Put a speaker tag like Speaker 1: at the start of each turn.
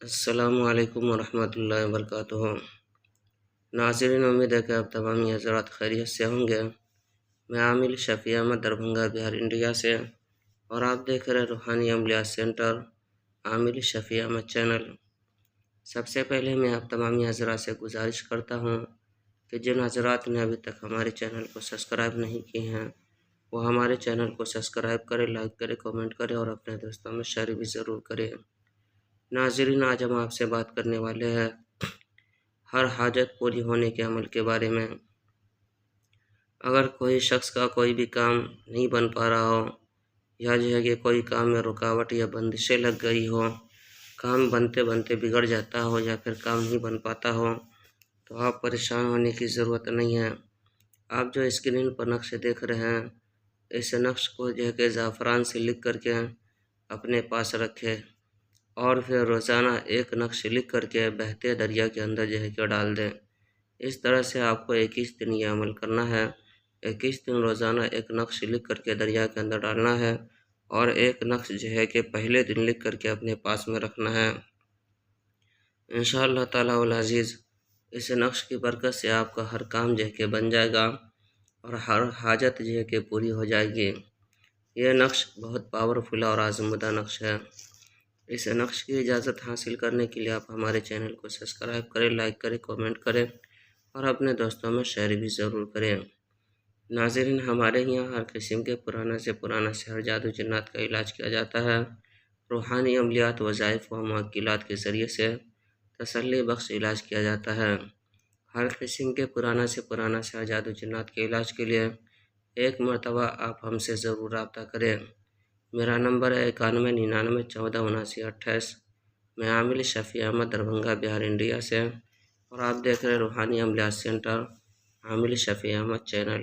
Speaker 1: السلام علیکم ورحمۃ اللہ وبرکاتہ۔ ناظرین، امید ہے کہ آپ تمام حضرات خیریت سے ہوں گے۔ میں عامل شفیع احمد دربھنگہ بہار انڈیا سے، اور آپ دیکھ رہے روحانی عملیات سینٹر عامل شفیع احمد چینل۔ سب سے پہلے میں آپ تمام حضرات سے گزارش کرتا ہوں کہ جن حضرات نے ابھی تک ہمارے چینل کو سبسکرائب نہیں کیے ہیں وہ ہمارے چینل کو سبسکرائب کریں، لائک کریں، کمنٹ کریں اور اپنے دوستوں میں شیئر بھی ضرور کریں۔ ناظرین، آج ہم آپ سے بات کرنے والے ہیں ہر حاجت پوری ہونے کے عمل کے بارے میں۔ اگر کوئی شخص کا کوئی بھی کام نہیں بن پا رہا ہو، یا کہ کوئی کام میں رکاوٹ یا بندشیں لگ گئی ہو، کام بنتے بنتے بگڑ جاتا ہو یا پھر کام نہیں بن پاتا ہو، تو آپ پریشان ہونے کی ضرورت نہیں ہے۔ آپ جو اسکرین پر نقش دیکھ رہے ہیں، اس نقش کو کہ زعفران سے لکھ کر کے اپنے پاس رکھے، اور پھر روزانہ ایک نقش لکھ کر کے بہتے دریا کے اندر کہ ڈال دیں۔ اس طرح سے آپ کو 21 دن یہ عمل کرنا ہے۔ 21 دن روزانہ ایک نقش لکھ کر کے دریا کے اندر ڈالنا ہے، اور ایک نقش کہ پہلے دن لکھ کر کے اپنے پاس میں رکھنا ہے۔ انشاءاللہ تعالیٰ العزیز اس نقش کی برکت سے آپ کا ہر کام کہ بن جائے گا، اور ہر حاجت کہ پوری ہو جائے گی۔ یہ نقش بہت پاورفل اور آزمودہ نقش ہے۔ اس نقش کی اجازت حاصل کرنے کے لیے آپ ہمارے چینل کو سبسکرائب کریں، لائک کریں، کمنٹ کریں اور اپنے دوستوں میں شیئر بھی ضرور کریں۔ ناظرین، ہمارے یہاں ہر قسم کے پرانا سے پرانا سحر، جادو، جنات کا علاج کیا جاتا ہے۔ روحانی عملیات، وظائف و معقلات کے ذریعے سے تسلی بخش علاج کیا جاتا ہے۔ ہر قسم کے پرانا سے پرانا سحر، جادو، جنات کے علاج کے لیے ایک مرتبہ آپ ہم سے ضرور رابطہ کریں۔ میرا نمبر ہے 9199147928۔ میں عامل شفیع احمد دربھنگہ بہار انڈیا سے، اور آپ دیکھ رہے روحانی عملیات سینٹر عامل شفیع احمد چینل۔